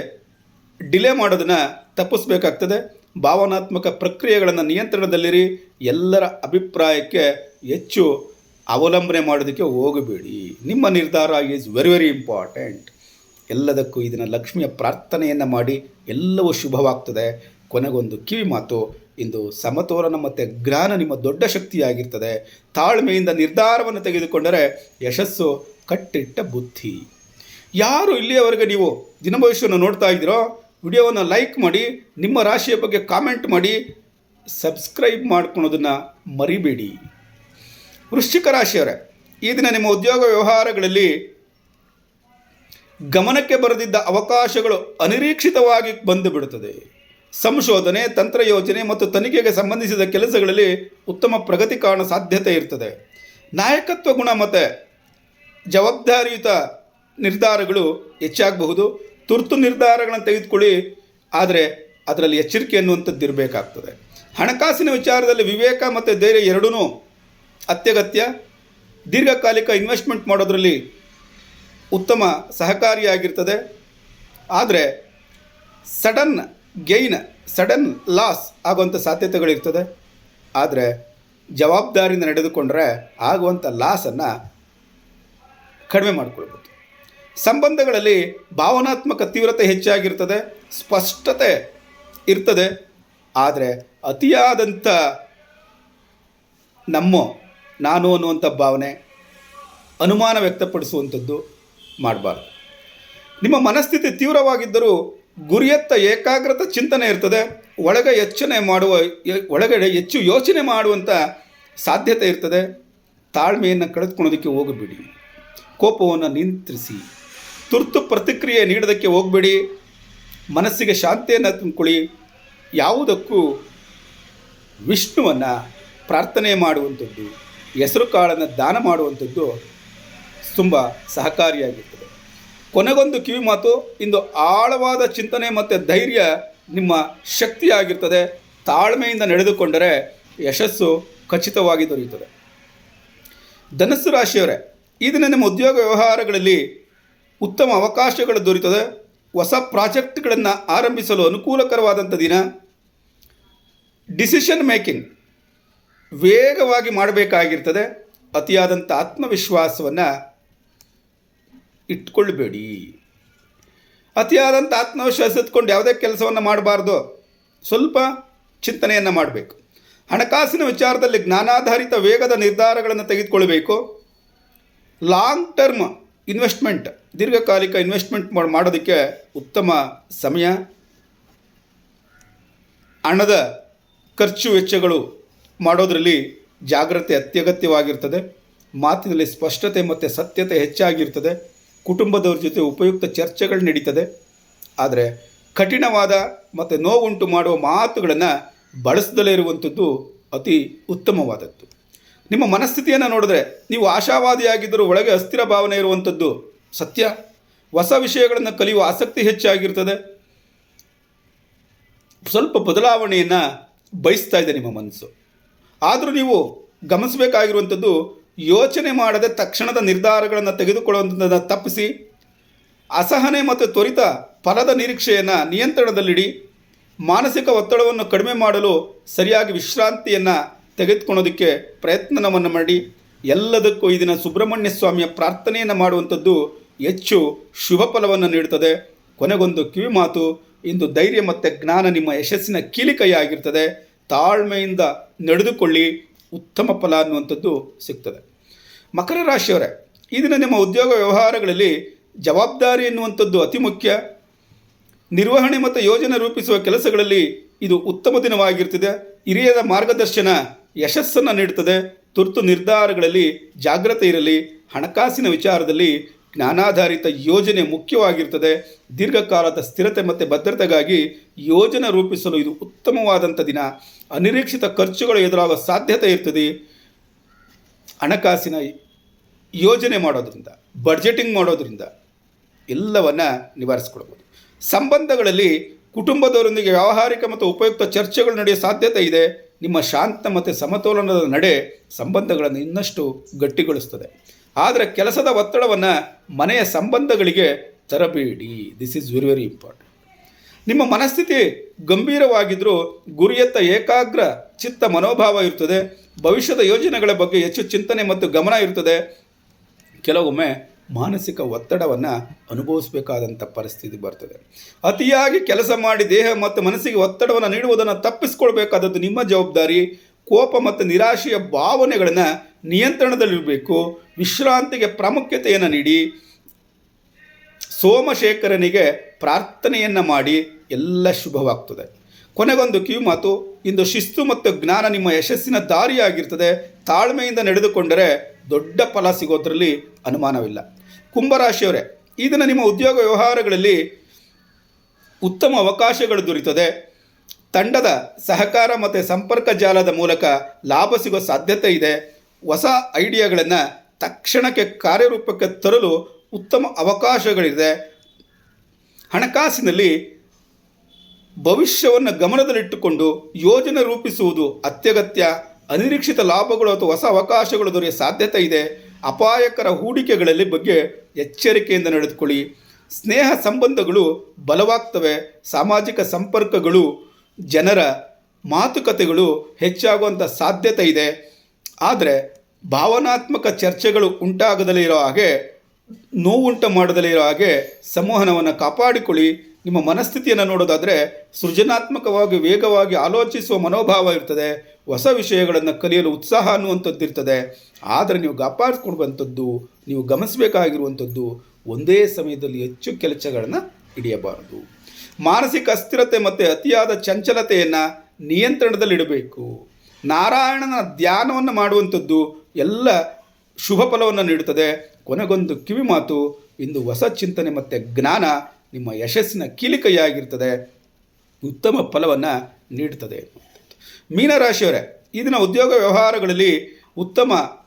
ಡಿಲೇ ಮಾಡೋದನ್ನು ತಪ್ಪಿಸಬೇಕಾಗ್ತದೆ. ಭಾವನಾತ್ಮಕ ಪ್ರಕ್ರಿಯೆಗಳನ್ನು ನಿಯಂತ್ರಣದಲ್ಲಿರಿ. ಎಲ್ಲರ ಅಭಿಪ್ರಾಯಕ್ಕೆ ಹೆಚ್ಚು ಅವಲಂಬನೆ ಮಾಡೋದಕ್ಕೆ ಹೋಗಬೇಡಿ. ನಿಮ್ಮ ನಿರ್ಧಾರ ಈಸ್ ವೆರಿ ಇಂಪಾರ್ಟೆಂಟ್. ಎಲ್ಲದಕ್ಕೂ ಇದನ್ನು ಲಕ್ಷ್ಮಿಯ ಪ್ರಾರ್ಥನೆಯನ್ನು ಮಾಡಿ ಎಲ್ಲವೂ ಶುಭವಾಗ್ತದೆ. ಕೊನೆಗೊಂದು ಕಿವಿ ಮಾತು, ಇಂದು ಸಮತೋಲನ ಮತ್ತು ಜ್ಞಾನ ನಿಮ್ಮ ದೊಡ್ಡ ಶಕ್ತಿಯಾಗಿರ್ತದೆ. ತಾಳ್ಮೆಯಿಂದ ನಿರ್ಧಾರವನ್ನು ತೆಗೆದುಕೊಂಡರೆ ಯಶಸ್ಸು ಕಟ್ಟಿಟ್ಟ ಬುದ್ಧಿ. ಯಾರು ಇಲ್ಲಿಯವರೆಗೆ ನೀವು ದಿನಭವಿಷ್ಯವನ್ನು ನೋಡ್ತಾ ಇದ್ದೀರೋ ವಿಡಿಯೋವನ್ನು ಲೈಕ್ ಮಾಡಿ, ನಿಮ್ಮ ರಾಶಿಯ ಬಗ್ಗೆ ಕಾಮೆಂಟ್ ಮಾಡಿ, ಸಬ್ಸ್ಕ್ರೈಬ್ ಮಾಡ್ಕೊಳೋದನ್ನು ಮರಿಬೇಡಿ. ವೃಶ್ಚಿಕ ರಾಶಿಯವರೇ, ಈ ದಿನ ನಿಮ್ಮ ಉದ್ಯೋಗ ವ್ಯವಹಾರಗಳಲ್ಲಿ ಗಮನಕ್ಕೆ ಬರದಿದ್ದ ಅವಕಾಶಗಳು ಅನಿರೀಕ್ಷಿತವಾಗಿ ಬಂದು ಬಿಡುತ್ತದೆ. ಸಂಶೋಧನೆ, ತಂತ್ರಯೋಜನೆ ಮತ್ತು ತನಿಖೆಗೆ ಸಂಬಂಧಿಸಿದ ಕೆಲಸಗಳಲ್ಲಿ ಉತ್ತಮ ಪ್ರಗತಿ ಕಾಣುವ ಸಾಧ್ಯತೆ ಇರ್ತದೆ. ನಾಯಕತ್ವ ಗುಣ ಮತ್ತು ಜವಾಬ್ದಾರಿಯುತ ನಿರ್ಧಾರಗಳು ಹೆಚ್ಚಾಗಬಹುದು. ತುರ್ತು ನಿರ್ಧಾರಗಳನ್ನು ತೆಗೆದುಕೊಳ್ಳಿ, ಆದರೆ ಅದರಲ್ಲಿ ಎಚ್ಚರಿಕೆ ಅನ್ನುವಂಥದ್ದು ಇರಬೇಕಾಗ್ತದೆ. ಹಣಕಾಸಿನ ವಿಚಾರದಲ್ಲಿ ವಿವೇಕ ಮತ್ತು ಧೈರ್ಯ ಎರಡೂ ಅತ್ಯಗತ್ಯ. ದೀರ್ಘಕಾಲಿಕ ಇನ್ವೆಸ್ಟ್ಮೆಂಟ್ ಮಾಡೋದರಲ್ಲಿ ಉತ್ತಮ ಸಹಕಾರಿಯಾಗಿರ್ತದೆ. ಆದರೆ ಸಡನ್ ಗೈನ್, ಸಡನ್ ಲಾಸ್ ಆಗುವಂಥ ಸಾಧ್ಯತೆಗಳಿರ್ತದೆ. ಆದರೆ ಜವಾಬ್ದಾರಿಯಿಂದ ನಡೆದುಕೊಂಡ್ರೆ ಆಗುವಂಥ ಲಾಸನ್ನು ಕಡಿಮೆ ಮಾಡಿಕೊಳ್ಬೋದು. ಸಂಬಂಧಗಳಲ್ಲಿ ಭಾವನಾತ್ಮಕ ತೀವ್ರತೆ ಹೆಚ್ಚಾಗಿರ್ತದೆ. ಸ್ಪಷ್ಟತೆ ಇರ್ತದೆ. ಆದರೆ ಅತಿಯಾದಂಥ ನಾನು ಅನ್ನುವಂಥ ಭಾವನೆ, ಅನುಮಾನ ವ್ಯಕ್ತಪಡಿಸುವಂಥದ್ದು ಮಾಡಬಾರ್ದು. ನಿಮ್ಮ ಮನಸ್ಥಿತಿ ತೀವ್ರವಾಗಿದ್ದರೂ ಗುರಿಯತ್ತ ಏಕಾಗ್ರತೆ ಚಿಂತನೆ ಇರ್ತದೆ. ಒಳಗಡೆ ಹೆಚ್ಚು ಯೋಚನೆ ಮಾಡುವಂಥ ಸಾಧ್ಯತೆ ಇರ್ತದೆ. ತಾಳ್ಮೆಯನ್ನು ಕಳೆದುಕೊಳ್ಳೋದಕ್ಕೆ ಹೋಗಬೇಡಿ. ಕೋಪವನ್ನು ನಿಯಂತ್ರಿಸಿ. ತುರ್ತು ಪ್ರತಿಕ್ರಿಯೆ ನೀಡೋದಕ್ಕೆ ಹೋಗಬೇಡಿ. ಮನಸ್ಸಿಗೆ ಶಾಂತಿಯನ್ನು ತಂದುಕೊಳ್ಳಿ. ಯಾವುದಕ್ಕೂ ವಿಷ್ಣುವನ್ನು ಪ್ರಾರ್ಥನೆ ಮಾಡುವಂಥದ್ದು, ಹೆಸರು ಕಾಳನ್ನು ದಾನ ಮಾಡುವಂಥದ್ದು ತುಂಬ ಸಹಕಾರಿಯಾಗಿರ್ತದೆ. ಕೊನೆಗೊಂದು ಕಿವಿ ಮಾತು, ಇಂದು ಆಳವಾದ ಚಿಂತನೆ ಮತ್ತು ಧೈರ್ಯ ನಿಮ್ಮ ಶಕ್ತಿಯಾಗಿರ್ತದೆ. ತಾಳ್ಮೆಯಿಂದ ನಡೆದುಕೊಂಡರೆ ಯಶಸ್ಸು ಖಚಿತವಾಗಿ ದೊರೆಯುತ್ತದೆ. ಧನಸ್ಸು ರಾಶಿಯವರೇ, ಈ ದಿನ ನಿಮ್ಮ ಉದ್ಯೋಗ ವ್ಯವಹಾರಗಳಲ್ಲಿ ಉತ್ತಮ ಅವಕಾಶಗಳು ದೊರೆಯುತ್ತದೆ. ಹೊಸ ಪ್ರಾಜೆಕ್ಟ್ಗಳನ್ನು ಆರಂಭಿಸಲು ಅನುಕೂಲಕರವಾದಂಥ ದಿನ. ಡಿಸಿಷನ್ ಮೇಕಿಂಗ್ ವೇಗವಾಗಿ ಮಾಡಬೇಕಾಗಿರ್ತದೆ. ಅತಿಯಾದಂಥ ಆತ್ಮವಿಶ್ವಾಸವನ್ನು ಇಟ್ಕೊಳ್ಬೇಡಿ. ಅತಿಯಾದಂಥ ಆತ್ಮವಿಶ್ವಾಸ ಇಟ್ಕೊಂಡು ಯಾವುದೇ ಕೆಲಸವನ್ನು ಮಾಡಬಾರ್ದು. ಸ್ವಲ್ಪ ಚಿಂತನೆಯನ್ನು ಮಾಡಬೇಕು. ಹಣಕಾಸಿನ ವಿಚಾರದಲ್ಲಿ ಜ್ಞಾನಾಧಾರಿತ ವೇಗದ ನಿರ್ಧಾರಗಳನ್ನು ತೆಗೆದುಕೊಳ್ಬೇಕು. ಲಾಂಗ್ ಟರ್ಮ್ ಇನ್ವೆಸ್ಟ್ಮೆಂಟ್, ದೀರ್ಘಕಾಲಿಕ ಇನ್ವೆಸ್ಟ್ಮೆಂಟ್ ಮಾಡೋದಕ್ಕೆ ಉತ್ತಮ ಸಮಯ. ಹಣದ ಖರ್ಚು ವೆಚ್ಚಗಳು ಮಾಡೋದರಲ್ಲಿ ಜಾಗ್ರತೆ ಅತ್ಯಗತ್ಯವಾಗಿರ್ತದೆ. ಮಾತಿನಲ್ಲಿ ಸ್ಪಷ್ಟತೆ ಮತ್ತು ಸತ್ಯತೆ ಹೆಚ್ಚಾಗಿರ್ತದೆ. ಕುಟುಂಬದವ್ರ ಜೊತೆ ಉಪಯುಕ್ತ ಚರ್ಚೆಗಳು ನಡೀತದೆ. ಆದರೆ ಕಠಿಣವಾದ ಮತ್ತು ನೋವುಂಟು ಮಾಡುವ ಮಾತುಗಳನ್ನು ಬಳಸದಲೇ ಇರುವಂಥದ್ದು ಅತಿ ಉತ್ತಮವಾದದ್ದು. ನಿಮ್ಮ ಮನಸ್ಥಿತಿಯನ್ನು ನೋಡಿದ್ರೆ ನೀವು ಆಶಾವಾದಿಯಾಗಿದ್ದರೂ ಒಳಗೆ ಅಸ್ಥಿರ ಭಾವನೆ ಇರುವಂಥದ್ದು ಸತ್ಯ. ಹೊಸ ವಿಷಯಗಳನ್ನು ಕಲಿಯುವ ಆಸಕ್ತಿ ಹೆಚ್ಚಾಗಿರ್ತದೆ. ಸ್ವಲ್ಪ ಬದಲಾವಣೆಯನ್ನು ಬಯಸ್ತಾ ಇದೆ ನಿಮ್ಮ ಮನಸ್ಸು. ಆದರೂ ನೀವು ಗಮನಿಸಬೇಕಾಗಿರುವಂಥದ್ದು, ಯೋಚನೆ ಮಾಡದೆ ತಕ್ಷಣದ ನಿರ್ಧಾರಗಳನ್ನು ತೆಗೆದುಕೊಳ್ಳುವಂಥದ್ದನ್ನು ತಪ್ಪಿಸಿ ಅಸಹನೆ ಮತ್ತು ತ್ವರಿತ ಫಲದ ನಿರೀಕ್ಷೆಯನ್ನು ನಿಯಂತ್ರಣದಲ್ಲಿಡಿ. ಮಾನಸಿಕ ಒತ್ತಡವನ್ನು ಕಡಿಮೆ ಮಾಡಲು ಸರಿಯಾಗಿ ವಿಶ್ರಾಂತಿಯನ್ನು ತೆಗೆದುಕೊಳ್ಳೋದಕ್ಕೆ ಪ್ರಯತ್ನವನ್ನು ಮಾಡಿ. ಎಲ್ಲದಕ್ಕೂ ಈ ದಿನ ಸುಬ್ರಹ್ಮಣ್ಯ ಸ್ವಾಮಿಯ ಪ್ರಾರ್ಥನೆಯನ್ನು ಮಾಡುವಂಥದ್ದು ಹೆಚ್ಚು ಶುಭ ಫಲವನ್ನು ನೀಡುತ್ತದೆ. ಕೊನೆಗೊಂದು ಕಿವಿ ಮಾತು, ಇಂದು ಧೈರ್ಯ ಮತ್ತು ಜ್ಞಾನ ನಿಮ್ಮ ಯಶಸ್ಸಿನ ಕೀಲಿಕೈಯಾಗಿರ್ತದೆ. ತಾಳ್ಮೆಯಿಂದ ನಡೆದುಕೊಳ್ಳಿ, ಉತ್ತಮ ಫಲ ಅನ್ನುವಂಥದ್ದು ಸಿಗ್ತದೆ. ಮಕರ ರಾಶಿಯವರೇ, ಈ ದಿನ ನಿಮ್ಮ ಉದ್ಯೋಗ ವ್ಯವಹಾರಗಳಲ್ಲಿ ಜವಾಬ್ದಾರಿ ಎನ್ನುವಂಥದ್ದು ಅತಿ ಮುಖ್ಯ. ನಿರ್ವಹಣೆ ಮತ್ತು ಯೋಜನೆ ರೂಪಿಸುವ ಕೆಲಸಗಳಲ್ಲಿ ಇದು ಉತ್ತಮ ದಿನವಾಗಿರ್ತದೆ. ಹಿರಿಯರ ಮಾರ್ಗದರ್ಶನ ಯಶಸ್ಸನ್ನು ನೀಡುತ್ತದೆ. ತುರ್ತು ನಿರ್ಧಾರಗಳಲ್ಲಿ ಜಾಗ್ರತೆ ಇರಲಿ. ಹಣಕಾಸಿನ ವಿಚಾರದಲ್ಲಿ ಜ್ಞಾನಾಧಾರಿತ ಯೋಜನೆ ಮುಖ್ಯವಾಗಿರ್ತದೆ. ದೀರ್ಘಕಾಲದ ಸ್ಥಿರತೆ ಮತ್ತು ಭದ್ರತೆಗಾಗಿ ಯೋಜನೆ ರೂಪಿಸಲು ಇದು ಉತ್ತಮವಾದಂಥ ದಿನ. ಅನಿರೀಕ್ಷಿತ ಖರ್ಚುಗಳು ಎದುರಾಗುವ ಸಾಧ್ಯತೆ ಇರ್ತದೆ. ಹಣಕಾಸಿನ ಯೋಜನೆ ಮಾಡೋದ್ರಿಂದ, ಬಡ್ಜೆಟಿಂಗ್ ಮಾಡೋದ್ರಿಂದ ಎಲ್ಲವನ್ನು ನಿವಾರಿಸಿಕೊಳ್ಬೋದು. ಸಂಬಂಧಗಳಲ್ಲಿ ಕುಟುಂಬದವರೊಂದಿಗೆ ವ್ಯಾವಹಾರಿಕ ಮತ್ತು ಉಪಯುಕ್ತ ಚರ್ಚೆಗಳು ನಡೆಯುವ ಸಾಧ್ಯತೆ ಇದೆ. ನಿಮ್ಮ ಶಾಂತ ಮತ್ತು ಸಮತೋಲನದ ನಡೆ ಸಂಬಂಧಗಳನ್ನು ಇನ್ನಷ್ಟು ಗಟ್ಟಿಗೊಳಿಸ್ತದೆ. ಆದರೆ ಕೆಲಸದ ಒತ್ತಡವನ್ನು ಮನೆಯ ಸಂಬಂಧಗಳಿಗೆ ತರಬೇಡಿ. This is very very important. ನಿಮ್ಮ ಮನಸ್ಥಿತಿ ಗಂಭೀರವಾಗಿದ್ದರೂ ಗುರಿಯತ್ತ ಏಕಾಗ್ರ ಚಿತ್ತ ಮನೋಭಾವ ಇರ್ತದೆ. ಭವಿಷ್ಯದ ಯೋಜನೆಗಳ ಬಗ್ಗೆ ಹೆಚ್ಚು ಚಿಂತನೆ ಮತ್ತು ಗಮನ ಇರ್ತದೆ. ಕೆಲವೊಮ್ಮೆ ಮಾನಸಿಕ ಒತ್ತಡವನ್ನು ಅನುಭವಿಸಬೇಕಾದಂಥ ಪರಿಸ್ಥಿತಿ ಬರ್ತದೆ. ಅತಿಯಾಗಿ ಕೆಲಸ ಮಾಡಿ ದೇಹ ಮತ್ತು ಮನಸ್ಸಿಗೆ ಒತ್ತಡವನ್ನು ನೀಡುವುದನ್ನು ತಪ್ಪಿಸ್ಕೊಳ್ಬೇಕಾದದ್ದು ನಿಮ್ಮ ಜವಾಬ್ದಾರಿ. ಕೋಪ ಮತ್ತು ನಿರಾಶೆಯ ಭಾವನೆಗಳನ್ನು ನಿಯಂತ್ರಣದಲ್ಲಿರಬೇಕು. ವಿಶ್ರಾಂತಿಗೆ ಪ್ರಾಮುಖ್ಯತೆಯನ್ನು ನೀಡಿ. ಸೋಮಶೇಖರನಿಗೆ ಪ್ರಾರ್ಥನೆಯನ್ನು ಮಾಡಿ, ಎಲ್ಲ ಶುಭವಾಗ್ತದೆ. ಕೊನೆಗೊಂದು ಕಿವಿ ಮಾತು, ಇಂದು ಶಿಸ್ತು ಮತ್ತು ಜ್ಞಾನ ನಿಮ್ಮ ಯಶಸ್ಸಿನ ದಾರಿಯಾಗಿರ್ತದೆ. ತಾಳ್ಮೆಯಿಂದ ನಡೆದುಕೊಂಡರೆ ದೊಡ್ಡ ಫಲ ಸಿಗೋದ್ರಲ್ಲಿ ಅನುಮಾನವಿಲ್ಲ. ಕುಂಭರಾಶಿಯವರೇ, ಈ ದಿನ ನಿಮ್ಮ ಉದ್ಯೋಗ ವ್ಯವಹಾರಗಳಲ್ಲಿ ಉತ್ತಮ ಅವಕಾಶಗಳು ದೊರೆಯುತ್ತದೆ. ತಂಡದ ಸಹಕಾರ ಮತ್ತು ಸಂಪರ್ಕ ಜಾಲದ ಮೂಲಕ ಲಾಭ ಸಿಗೋ ಸಾಧ್ಯತೆ ಇದೆ. ಹೊಸ ಐಡಿಯಾಗಳನ್ನು ತಕ್ಷಣಕ್ಕೆ ಕಾರ್ಯರೂಪಕ್ಕೆ ತರಲು ಉತ್ತಮ ಅವಕಾಶಗಳಿದೆ. ಹಣಕಾಸಿನಲ್ಲಿ ಭವಿಷ್ಯವನ್ನು ಗಮನದಲ್ಲಿಟ್ಟುಕೊಂಡು ಯೋಜನೆ ರೂಪಿಸುವುದು ಅತ್ಯಗತ್ಯ. ಅನಿರೀಕ್ಷಿತ ಲಾಭಗಳು ಅಥವಾ ಹೊಸ ಅವಕಾಶಗಳು ದೊರೆಯುವ ಸಾಧ್ಯತೆ ಇದೆ. ಅಪಾಯಕರ ಹೂಡಿಕೆಗಳಲ್ಲಿ ಬಗ್ಗೆ ಎಚ್ಚರಿಕೆಯಿಂದ ನಡೆದುಕೊಳ್ಳಿ. ಸ್ನೇಹ ಸಂಬಂಧಗಳು ಬಲವಾಗ್ತವೆ. ಸಾಮಾಜಿಕ ಸಂಪರ್ಕಗಳು, ಜನರ ಮಾತುಕತೆಗಳು ಹೆಚ್ಚಾಗುವಂಥ ಸಾಧ್ಯತೆ ಇದೆ. ಆದರೆ ಭಾವನಾತ್ಮಕ ಚರ್ಚೆಗಳು ಉಂಟಾಗದಲೇ ಇರೋ ಹಾಗೆ, ನೋವುಂಟು ಮಾಡದಲೇ ಇರೋ ಹಾಗೆ ಸಂವಹನವನ್ನು ಕಾಪಾಡಿಕೊಳ್ಳಿ. ನಿಮ್ಮ ಮನಸ್ಥಿತಿಯನ್ನು ನೋಡೋದಾದರೆ ಸೃಜನಾತ್ಮಕವಾಗಿ ವೇಗವಾಗಿ ಆಲೋಚಿಸುವ ಮನೋಭಾವ ಇರ್ತದೆ. ಹೊಸ ವಿಷಯಗಳನ್ನು ಕಲಿಯಲು ಉತ್ಸಾಹ ಅನ್ನುವಂಥದ್ದು ಇರ್ತದೆ. ಆದರೆ ನೀವು ಕಾಪಾಡಿಕೊಳ್ಳುವಂಥದ್ದು, ನೀವು ಗಮನಿಸಬೇಕಾಗಿರುವಂಥದ್ದು, ಒಂದೇ ಸಮಯದಲ್ಲಿ ಹೆಚ್ಚು ಕೆಲಸಗಳನ್ನು ಹಿಡಿಯಬಾರದು. ಮಾನಸಿಕ ಅಸ್ಥಿರತೆ ಮತ್ತು ಅತಿಯಾದ ಚಂಚಲತೆಯನ್ನು ನಿಯಂತ್ರಣದಲ್ಲಿಡಬೇಕು. ನಾರಾಯಣನ ಧ್ಯಾನವನ್ನು ಮಾಡುವಂಥದ್ದು ಎಲ್ಲ ಶುಭ ಫಲವನ್ನು ನೀಡುತ್ತದೆ. ಕೊನೆಗೊಂದು ಕಿವಿ ಮಾತು, ಇಂದು ಹೊಸ ಚಿಂತನೆ ಮತ್ತು ಜ್ಞಾನ ನಿಮ್ಮ ಯಶಸ್ಸಿನ ಕೀಲಿಕೈಯಾಗಿರ್ತದೆ, ಉತ್ತಮ ಫಲವನ್ನು ನೀಡುತ್ತದೆ. ಮೀನರಾಶಿಯವರೇ, ಈ ದಿನ ಉದ್ಯೋಗ ವ್ಯವಹಾರಗಳಲ್ಲಿ ಉತ್ತಮ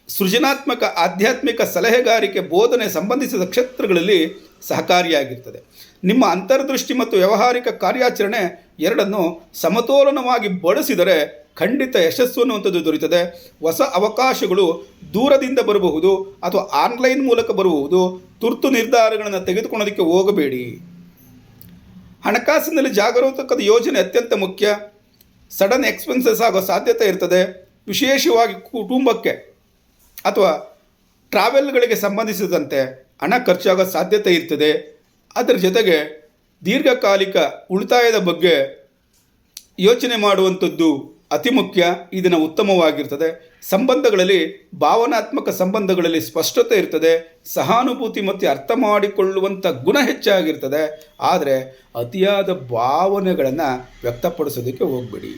ಸೃಜನಾತ್ಮಕ ಆಧ್ಯಾತ್ಮಿಕ ಸಲಹೆಗಾರಿಕೆ ಬೋಧನೆ ಸಂಬಂಧಿಸಿದ ಕ್ಷೇತ್ರಗಳಲ್ಲಿ ಸಹಕಾರಿಯಾಗಿರ್ತದೆ. ನಿಮ್ಮ ಅಂತರ್ದೃಷ್ಟಿ ಮತ್ತು ವ್ಯಾವಹಾರಿಕ ಕಾರ್ಯಾಚರಣೆ ಎರಡನ್ನು ಸಮತೋಲನವಾಗಿ ಬಳಸಿದರೆ ಖಂಡಿತ ಯಶಸ್ಸು ಅನ್ನುವಂಥದ್ದು ದೊರೆಯುತ್ತದೆ. ಹೊಸ ಅವಕಾಶಗಳು ದೂರದಿಂದ ಬರಬಹುದು ಅಥವಾ ಆನ್ಲೈನ್ ಮೂಲಕ ಬರಬಹುದು. ತುರ್ತು ನಿರ್ಧಾರಗಳನ್ನು ತೆಗೆದುಕೊಳ್ಳೋದಕ್ಕೆ ಹೋಗಬೇಡಿ. ಹಣಕಾಸಿನಲ್ಲಿ ಜಾಗರೂಕತೆ ಯೋಜನೆ ಅತ್ಯಂತ ಮುಖ್ಯ. ಸಡನ್ ಎಕ್ಸ್ಪೆನ್ಸಸ್ ಆಗೋ ಸಾಧ್ಯತೆ ಇರ್ತದೆ. ವಿಶೇಷವಾಗಿ ಕುಟುಂಬಕ್ಕೆ ಅಥವಾ ಟ್ರಾವೆಲ್ಗಳಿಗೆ ಸಂಬಂಧಿಸಿದಂತೆ ಹಣ ಖರ್ಚಾಗೋ ಸಾಧ್ಯತೆ ಇರ್ತದೆ. ಅದರ ಜೊತೆಗೆ ದೀರ್ಘಕಾಲಿಕ ಉಳಿತಾಯದ ಬಗ್ಗೆ ಯೋಚನೆ ಮಾಡುವಂಥದ್ದು ಅತಿ ಮುಖ್ಯ. ಈ ದಿನ ಉತ್ತಮವಾಗಿರ್ತದೆ. ಸಂಬಂಧಗಳಲ್ಲಿ ಭಾವನಾತ್ಮಕ ಸಂಬಂಧಗಳಲ್ಲಿ ಸ್ಪಷ್ಟತೆ ಇರ್ತದೆ. ಸಹಾನುಭೂತಿ ಮತ್ತು ಅರ್ಥ ಮಾಡಿಕೊಳ್ಳುವಂಥ ಗುಣ ಹೆಚ್ಚಾಗಿರ್ತದೆ. ಆದರೆ ಅತಿಯಾದ ಭಾವನೆಗಳನ್ನು ವ್ಯಕ್ತಪಡಿಸೋದಕ್ಕೆ ಹೋಗಬೇಡಿ.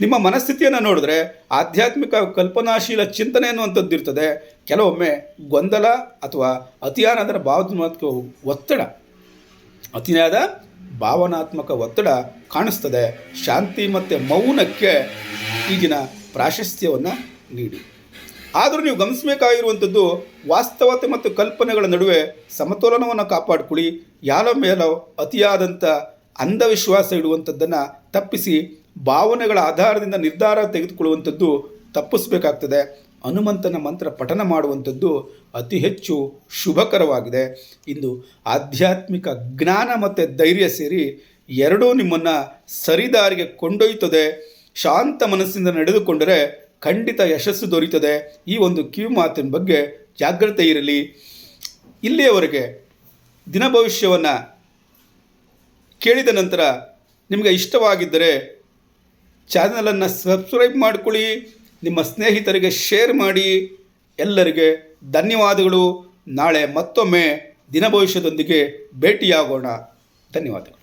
ನಿಮ್ಮ ಮನಸ್ಥಿತಿಯನ್ನು ನೋಡಿದ್ರೆ ಆಧ್ಯಾತ್ಮಿಕ ಕಲ್ಪನಾಶೀಲ ಚಿಂತನೆ ಅನ್ನುವಂಥದ್ದು ಇರ್ತದೆ. ಕೆಲವೊಮ್ಮೆ ಗೊಂದಲ ಅಥವಾ ಅತಿಯಾದ ಭಾವನಾತ್ಮಕ ಒತ್ತಡ ಕಾಣಿಸ್ತದೆ. ಶಾಂತಿ ಮತ್ತು ಮೌನಕ್ಕೆ ಈ ದಿನ ಪ್ರಾಶಸ್ತ್ಯವನ್ನು ನೀಡಿ. ಆದರೂ ನೀವು ಗಮನಿಸಬೇಕಾಗಿರುವಂಥದ್ದು ವಾಸ್ತವತೆ ಮತ್ತು ಕಲ್ಪನೆಗಳ ನಡುವೆ ಸಮತೋಲನವನ್ನು ಕಾಪಾಡಿಕೊಳ್ಳಿ. ಯಾರ ಮೇಲೋ ಅತಿಯಾದಂಥ ಅಂಧವಿಶ್ವಾಸ ಇಡುವಂಥದ್ದನ್ನು ತಪ್ಪಿಸಿ ಭಾವನೆಗಳ ಆಧಾರದಿಂದ ನಿರ್ಧಾರ ತೆಗೆದುಕೊಳ್ಳುವಂಥದ್ದು ತಪ್ಪಿಸಬೇಕಾಗ್ತದೆ. ಹನುಮಂತನ ಮಂತ್ರ ಪಠನ ಮಾಡುವಂಥದ್ದು ಅತಿ ಹೆಚ್ಚು ಶುಭಕರವಾಗಿದೆ. ಇಂದು ಆಧ್ಯಾತ್ಮಿಕ ಜ್ಞಾನ ಮತ್ತು ಧೈರ್ಯ ಸೇರಿ ಎರಡೂ ನಿಮ್ಮನ್ನು ಸರಿದಾರಿಗೆ ಕೊಂಡೊಯ್ಯುತ್ತದೆ. ಶಾಂತ ಮನಸ್ಸಿಂದ ನಡೆದುಕೊಂಡರೆ ಖಂಡಿತ ಯಶಸ್ಸು ದೊರೆಯುತ್ತದೆ. ಈ ಒಂದು ಕಿವಿ ಮಾತಿನ ಬಗ್ಗೆ ಜಾಗ್ರತೆ ಇರಲಿ. ಇಲ್ಲಿಯವರೆಗೆ ದಿನ ಭವಿಷ್ಯವನ್ನು ಕೇಳಿದ ನಂತರ ನಿಮಗೆ ಇಷ್ಟವಾಗಿದ್ದರೆ ಚಾನಲನ್ನು ಸಬ್ಸ್ಕ್ರೈಬ್ ಮಾಡಿಕೊಳ್ಳಿ, ನಿಮ್ಮ ಸ್ನೇಹಿತರಿಗೆ ಶೇರ್ ಮಾಡಿ. ಎಲ್ಲರಿಗೆ ಧನ್ಯವಾದಗಳು. ನಾಳೆ ಮತ್ತೊಮ್ಮೆ ದಿನ ಭವಿಷ್ಯದೊಂದಿಗೆ ಭೇಟಿಯಾಗೋಣ. ಧನ್ಯವಾದಗಳು.